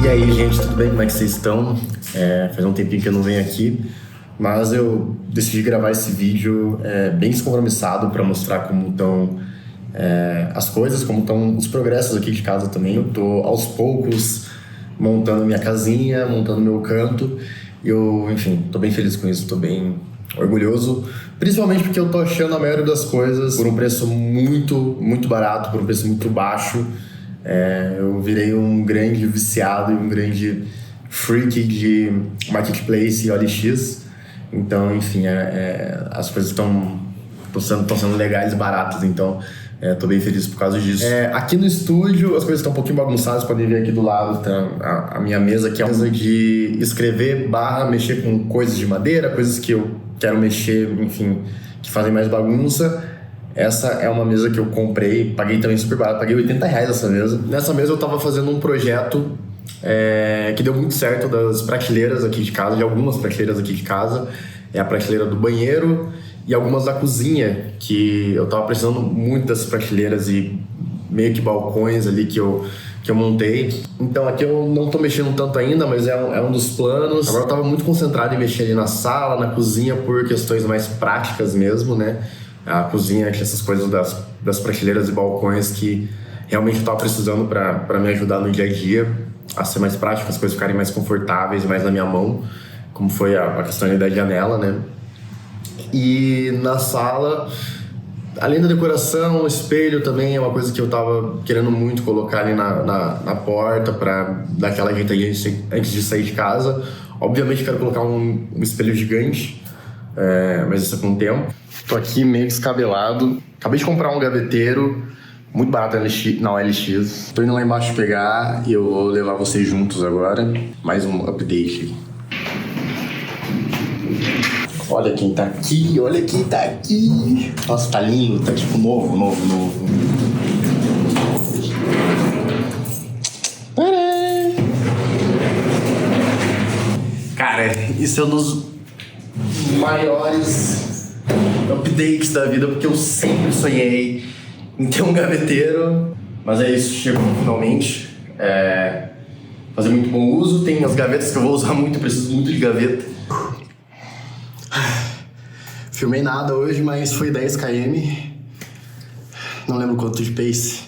E aí, gente, tudo bem? Como é que vocês estão? Faz um tempinho que eu não venho aqui, mas eu decidi gravar esse vídeo bem descompromissado para mostrar como estão as coisas, como estão os progressos aqui de casa também. Eu tô aos poucos montando minha casinha, montando meu canto. E eu, enfim, tô bem feliz com isso, tô bem orgulhoso, principalmente porque eu tô achando a maioria das coisas por um preço muito, muito barato, por um preço muito baixo. Eu virei um grande viciado e um grande freak de marketplace e OLX. Então, enfim, as coisas estão sendo legais e baratas, então tô bem feliz por causa disso. Aqui no estúdio as coisas estão um pouquinho bagunçadas, podem ver aqui do lado tá a minha mesa, que é uma mesa de escrever / mexer com coisas de madeira, coisas que eu quero mexer, enfim, que fazem mais bagunça. Essa é uma mesa que eu comprei, paguei também super barato, paguei R$80 essa mesa. Nessa mesa eu tava fazendo um projeto que deu muito certo, das prateleiras aqui de casa, de algumas prateleiras aqui de casa. É a prateleira do banheiro e algumas da cozinha, que eu tava precisando muito dessas prateleiras e meio que balcões ali que eu montei. Então aqui eu não tô mexendo tanto ainda, mas é um dos planos. Agora eu tava muito concentrado em mexer ali na sala, na cozinha, por questões mais práticas mesmo, né? A cozinha tinha essas coisas das prateleiras e balcões que realmente eu tava precisando para me ajudar no dia a dia a ser mais prático, as coisas ficarem mais confortáveis, mais na minha mão, como foi a questão ali da janela, né? E na sala, além da decoração, o espelho também é uma coisa que eu tava querendo muito colocar ali na porta para dar aquela ajeitadinha antes de sair de casa. Obviamente quero colocar um espelho gigante, mas isso é com o tempo. Tô aqui meio descabelado. Acabei de comprar um gaveteiro muito barato na OLX. Tô indo lá embaixo pegar e eu vou levar vocês juntos agora. Mais um update. Olha quem tá aqui, olha quem tá aqui. Nossa, tá lindo, tá tipo novo. Cara, isso é um dos maiores updates da vida, porque eu sempre sonhei em ter um gaveteiro, mas é isso, chegou finalmente. Fazer muito bom uso, tem as gavetas que eu vou usar muito, preciso muito de gaveta. Filmei nada hoje, mas foi 10 km, não lembro quanto de pace,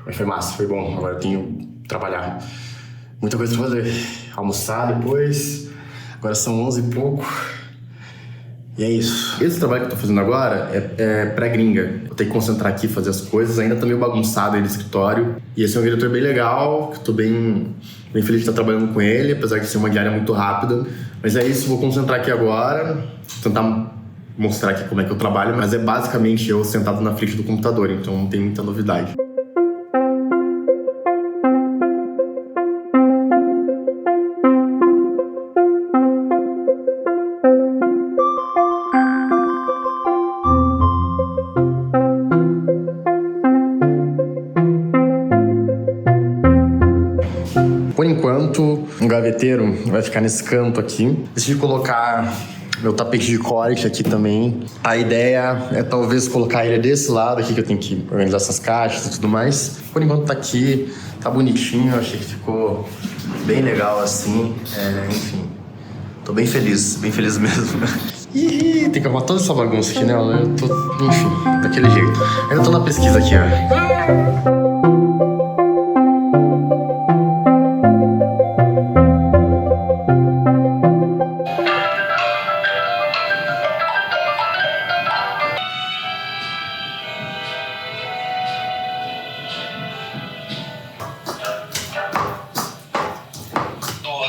mas foi massa, foi bom. Agora eu tenho que trabalhar, muita coisa pra fazer, almoçar depois, agora são 11 e pouco. E é isso. Esse trabalho que eu tô fazendo agora é pré-gringa. Eu tenho que concentrar aqui, fazer as coisas. Ainda tá meio bagunçado aí no escritório. E esse é um diretor bem legal, que eu tô bem feliz de estar trabalhando com ele, apesar de ser uma diária muito rápida. Mas é isso, vou concentrar aqui agora, tentar mostrar aqui como é que eu trabalho, mas é basicamente eu sentado na frente do computador, então não tem muita novidade. Por enquanto, um gaveteiro vai ficar nesse canto aqui. Decidi colocar meu tapete de corte aqui também. A ideia é talvez colocar ele desse lado aqui, que eu tenho que organizar essas caixas e tudo mais. Por enquanto tá aqui, tá bonitinho, eu achei que ficou bem legal assim. Enfim, tô bem feliz mesmo. Ih, tem que arrumar toda essa bagunça aqui, né? Eu tô, enfim, daquele jeito. Ainda tô na pesquisa aqui, ó.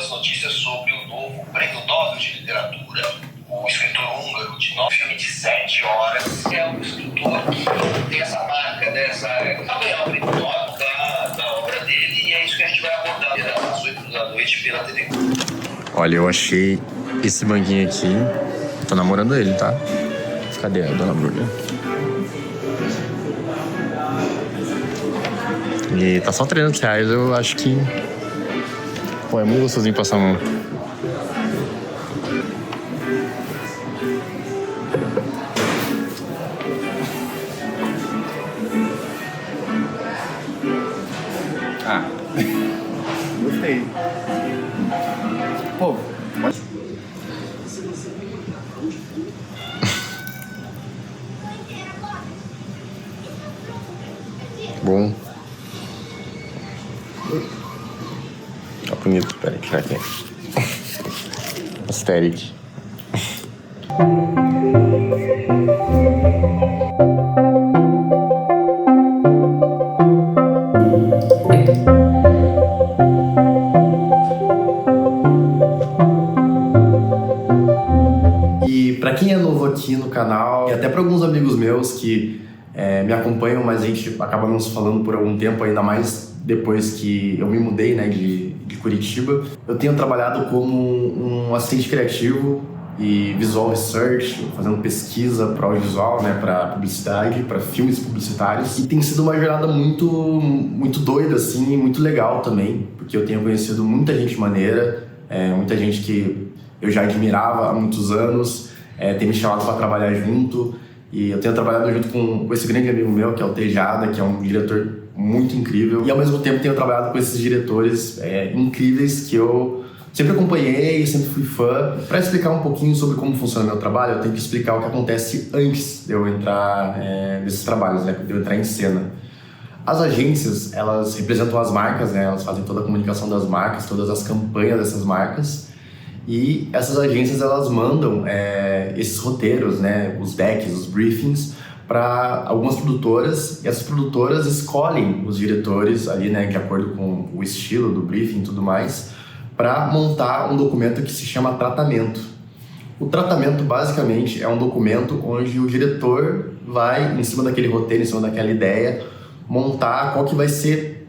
Notícias sobre o novo Prêmio Nobel de Literatura. O escritor húngaro de filme de 7 horas é um escritor que tem essa marca, dessa ganhar o Prêmio Nobel da obra dele, e é isso que a gente vai abordar às 8 da noite pela TV. Olha, eu achei esse banquinho aqui. Tô namorando ele, tá? Cadê a dona Bruna? E tá só R$300, eu acho que... Pô, é muito gostosinho passar a mão. Gostei. Pô, pode... Bom. Tá bonito, peraí, tirar aqui. Aesthetic. E para quem é novo aqui no canal, e até para alguns amigos meus que me acompanham, mas a gente acaba não se falando por algum tempo, ainda mais depois que eu me mudei, né, de Curitiba. Eu tenho trabalhado como um assistente criativo e visual research, fazendo pesquisa para audiovisual, né, para publicidade, para filmes publicitários. E tem sido uma jornada muito doida, assim, e muito legal também, porque eu tenho conhecido muita gente maneira, muita gente que eu já admirava há muitos anos, tem me chamado para trabalhar junto. E eu tenho trabalhado junto com esse grande amigo meu, que é o Tejada, que é um diretor muito incrível. E ao mesmo tempo tenho trabalhado com esses diretores incríveis que eu sempre acompanhei, sempre fui fã. Para explicar um pouquinho sobre como funciona o meu trabalho, eu tenho que explicar o que acontece antes de eu entrar nesses trabalhos, né, de eu entrar em cena. As agências, elas representam as marcas, né, elas fazem toda a comunicação das marcas, todas as campanhas dessas marcas. E essas agências, elas mandam esses roteiros, né, os decks, os briefings, para algumas produtoras, e essas produtoras escolhem os diretores ali, né, de acordo com o estilo do briefing e tudo mais, para montar um documento que se chama tratamento. O tratamento, basicamente, é um documento onde o diretor vai, em cima daquele roteiro, em cima daquela ideia, montar qual que vai ser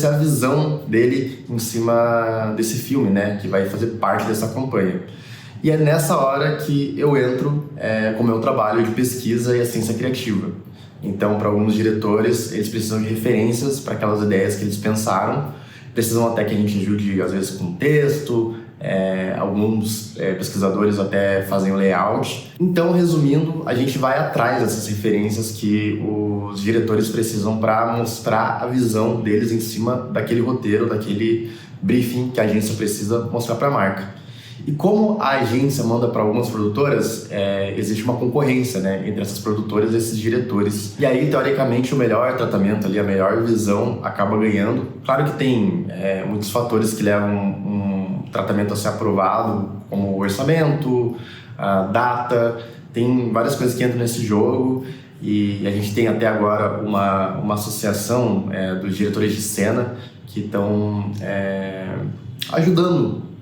a visão dele em cima desse filme, né, que vai fazer parte dessa campanha. E é nessa hora que eu entro com o meu trabalho de pesquisa e assistência criativa. Então, para alguns diretores, eles precisam de referências para aquelas ideias que eles pensaram, precisam até que a gente ajude, às vezes, com texto, alguns pesquisadores até fazem o layout. Então, resumindo, a gente vai atrás dessas referências que os diretores precisam para mostrar a visão deles em cima daquele roteiro, daquele briefing que a agência precisa mostrar para a marca. E como a agência manda para algumas produtoras, existe uma concorrência, né, entre essas produtoras e esses diretores. E aí, teoricamente, o melhor tratamento ali, a melhor visão acaba ganhando. Claro que tem muitos fatores que levam um tratamento a ser aprovado, como o orçamento, a data, tem várias coisas que entram nesse jogo. E a gente tem até agora uma associação dos diretores de cena que estão ajudando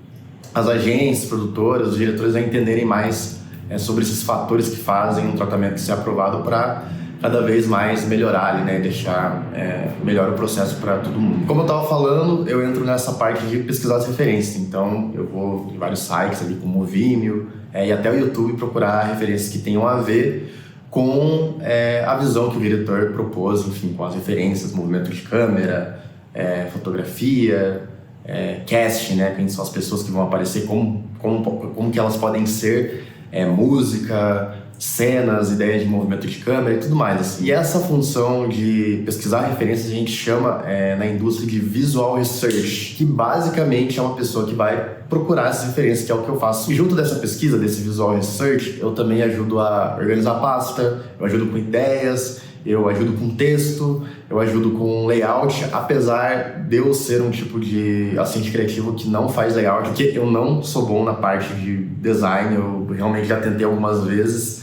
as agências, produtoras, os diretores a entenderem mais sobre esses fatores que fazem um tratamento ser aprovado para cada vez mais melhorar ali, né, deixar melhor o processo para todo mundo. Como eu estava falando, eu entro nessa parte de pesquisar as referências, então eu vou em vários sites ali como o Vimeo e até o YouTube procurar referências que tenham a ver com a visão que o diretor propôs, enfim, com as referências, movimento de câmera, fotografia, casting, né? Quem são as pessoas que vão aparecer, como que elas podem ser, música, cenas, ideias de movimento de câmera e tudo mais. Assim. E essa função de pesquisar referências a gente chama na indústria de visual research, que basicamente é uma pessoa que vai procurar essas referências, que é o que eu faço. E junto dessa pesquisa, desse visual research, eu também ajudo a organizar a pasta, eu ajudo com ideias, eu ajudo com texto, eu ajudo com layout, apesar de eu ser um tipo de assistente criativo que não faz layout, porque eu não sou bom na parte de design, eu realmente já tentei algumas vezes.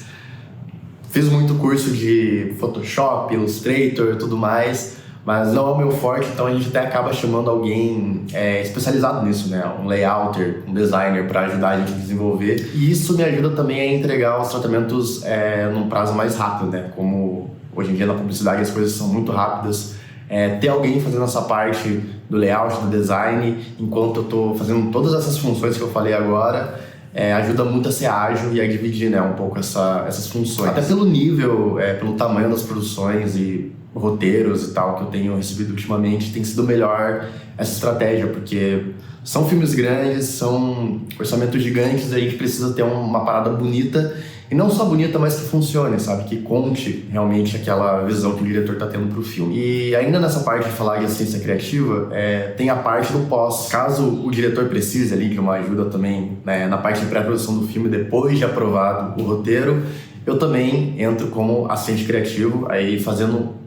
Fiz muito curso de Photoshop, Illustrator e tudo mais, mas não é o meu forte, então a gente até acaba chamando alguém especializado nisso, né? Um layouter, um designer para ajudar a gente a desenvolver. E isso me ajuda também a entregar os tratamentos num prazo mais rápido, né? Como hoje em dia na publicidade as coisas são muito rápidas. Ter alguém fazendo essa parte do layout, do design, enquanto eu estou fazendo todas essas funções que eu falei agora, ajuda muito a ser ágil e a dividir, né, um pouco essas funções. Até pelo nível, pelo tamanho das produções e roteiros e tal que eu tenho recebido ultimamente, tem sido melhor essa estratégia, porque são filmes grandes, são orçamentos gigantes, a gente precisa ter uma parada bonita E não só bonita, mas que funcione, sabe? Que conte realmente aquela visão que o diretor está tendo pro filme. E ainda nessa parte de falar de assistência criativa, tem a parte do pós. Caso o diretor precise ali de uma ajuda também, né, na parte de pré-produção do filme, depois de aprovado o roteiro, eu também entro como assistente criativo, aí fazendo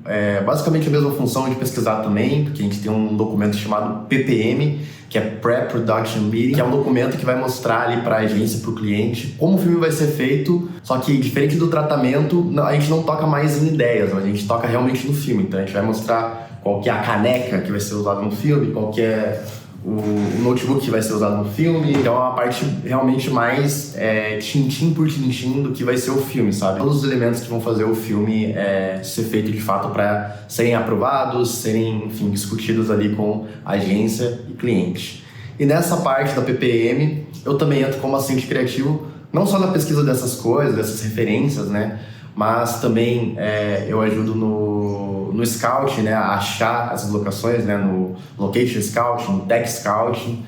basicamente a mesma função de pesquisar também, porque a gente tem um documento chamado PPM, que é Pre-Production Meeting, que é um documento que vai mostrar ali para a agência, para o cliente, como o filme vai ser feito, só que diferente do tratamento, a gente não toca mais em ideias, mas a gente toca realmente no filme. Então a gente vai mostrar qual que é a caneca que vai ser usada no filme, qual que é o notebook que vai ser usado no filme. Então é uma parte realmente mais tintim por tintim do que vai ser o filme, sabe? Todos os elementos que vão fazer o filme ser feito de fato para serem aprovados, serem, enfim, discutidos ali com a agência e cliente. E nessa parte da PPM, eu também entro como assistente criativo, não só na pesquisa dessas coisas, dessas referências, né? Mas também eu ajudo no Scout, né, a achar essas locações, né, no Location Scouting, no Tech Scouting.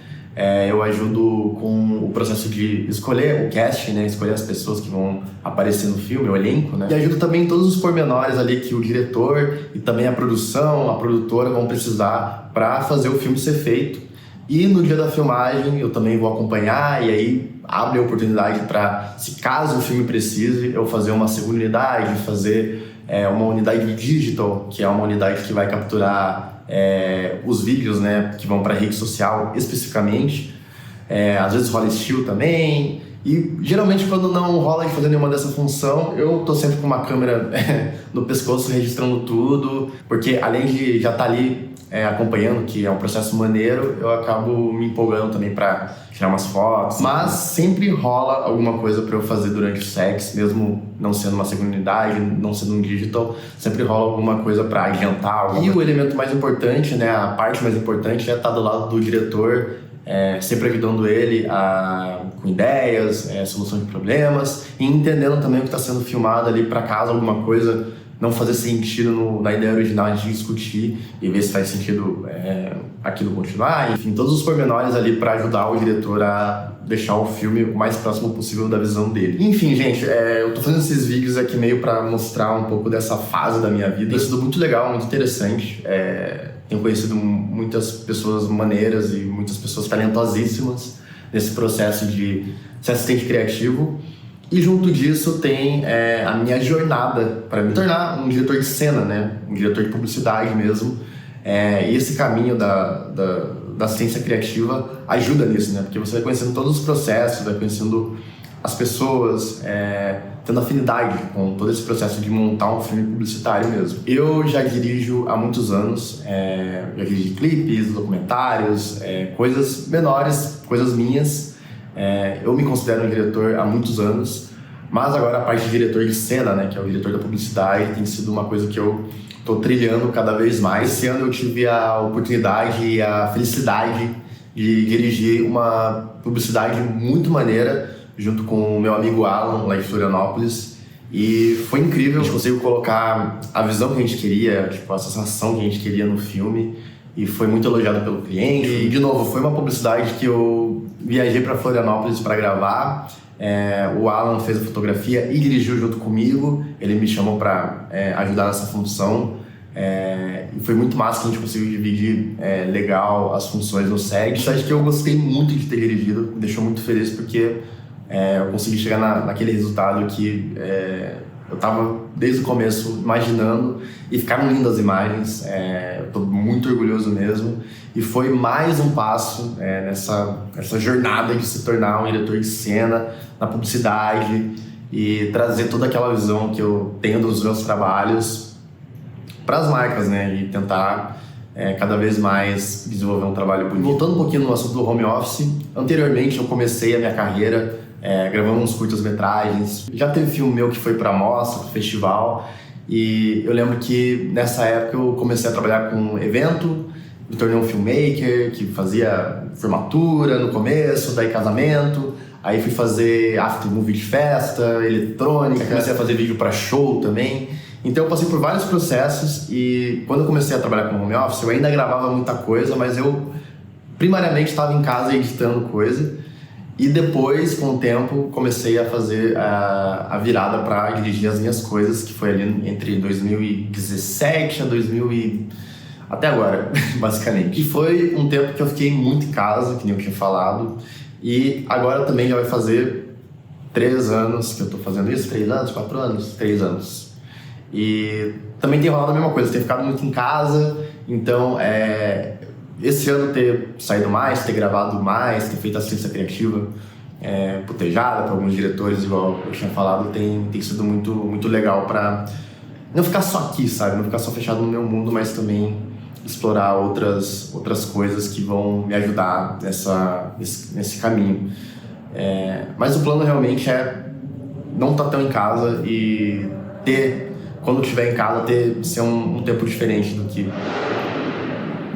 Eu ajudo com o processo de escolher o cast, né, escolher as pessoas que vão aparecer no filme, o elenco, né. E ajudo também em todos os pormenores ali que o diretor e também a produção, a produtora vão precisar para fazer o filme ser feito. E no dia da filmagem eu também vou acompanhar, e aí abre a oportunidade para, se caso o filme precise, eu fazer uma segunda unidade, fazer uma unidade digital, que é uma unidade que vai capturar os vídeos, né, que vão para a rede social especificamente. Às vezes rola estilo também. E geralmente quando não rola de fazer nenhuma dessa função, eu tô sempre com uma câmera no pescoço registrando tudo, porque além de já estar ali acompanhando, que é um processo maneiro, eu acabo me empolgando também para tirar umas fotos. Mas sempre rola alguma coisa para eu fazer durante o sex, mesmo não sendo uma segunda unidade, não sendo um digital, sempre rola alguma coisa para adiantar. E o elemento mais importante, né, a parte mais importante é estar do lado do diretor, sempre ajudando ele com ideias, solução de problemas, e entendendo também o que está sendo filmado ali, para caso alguma coisa não fazer sentido na ideia original, a gente discutir e ver se faz sentido aquilo continuar. Enfim, todos os pormenores ali para ajudar o diretor a deixar o filme o mais próximo possível da visão dele. Enfim, gente, eu tô fazendo esses vídeos aqui meio para mostrar um pouco dessa fase da minha vida. Tem sido muito legal, muito interessante. Tenho conhecido muitas pessoas maneiras e muitas pessoas talentosíssimas nesse processo de ser assistente criativo. E junto disso tem a minha jornada para me tornar um diretor de cena, né? Um diretor de publicidade mesmo. E esse caminho da assistência criativa ajuda nisso, né? Porque você vai conhecendo todos os processos, vai conhecendo as pessoas, tendo afinidade com todo esse processo de montar um filme publicitário mesmo. Eu já dirijo há muitos anos, já dirigi clipes, documentários, coisas menores, coisas minhas. Eu me considero um diretor há muitos anos, mas agora a parte de diretor de cena, né, que é o diretor da publicidade, tem sido uma coisa que eu estou trilhando cada vez mais. Esse ano eu tive a oportunidade e a felicidade de dirigir uma publicidade muito maneira junto com o meu amigo Alan, lá de Florianópolis, e foi incrível. A gente conseguiu colocar a visão que a gente queria, tipo, a sensação que a gente queria no filme, e foi muito elogiado pelo cliente. E, de novo, foi uma publicidade que eu viajei para Florianópolis para gravar. O Alan fez a fotografia e dirigiu junto comigo. Ele me chamou para ajudar nessa função. E foi muito massa que a gente conseguiu dividir legal as funções no set. Acho que eu gostei muito de ter dirigido, me deixou muito feliz porque eu consegui chegar naquele resultado que eu estava desde o começo imaginando, e ficaram lindas as imagens. Eu estou muito orgulhoso mesmo, e foi mais um passo nessa jornada de se tornar um diretor de cena na publicidade e trazer toda aquela visão que eu tenho dos meus trabalhos para as marcas, né, e tentar cada vez mais desenvolver um trabalho bonito. Voltando um pouquinho no assunto do home office, anteriormente eu comecei a minha carreira gravando uns curtas-metragens. Já teve filme meu que foi para mostra, pro festival, e eu lembro que nessa época eu comecei a trabalhar com evento, me tornei um filmmaker que fazia formatura no começo, daí casamento, aí fui fazer after movie de festa, eletrônica, comecei a fazer vídeo para show também. Então eu passei por vários processos, e quando eu comecei a trabalhar com home office eu ainda gravava muita coisa, mas eu primariamente estava em casa editando coisa. E depois, com o tempo, comecei a fazer a virada para dirigir as minhas coisas, que foi ali entre 2017 a 2000 até agora, basicamente. E foi um tempo que eu fiquei muito em casa, que nem eu tinha falado. E agora também já vai fazer 3 anos que eu tô fazendo isso. 3 anos? 4 anos? 3 anos. E também tem rolado a mesma coisa, ter ficado muito em casa. Então, esse ano ter saído mais, ter gravado mais, ter feito assistência criativa putejada para alguns diretores, igual eu tinha falado, tem sido muito, muito legal para não ficar só aqui, sabe? Não ficar só fechado no meu mundo, mas também explorar outras coisas que vão me ajudar nesse caminho. Mas o plano realmente é não estar tão em casa e quando estiver em casa, ser um tempo diferente do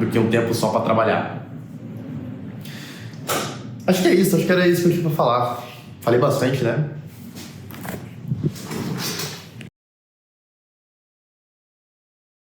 que um tempo só para trabalhar. Acho que é isso, acho que era isso que eu tinha pra falar. Falei bastante, né?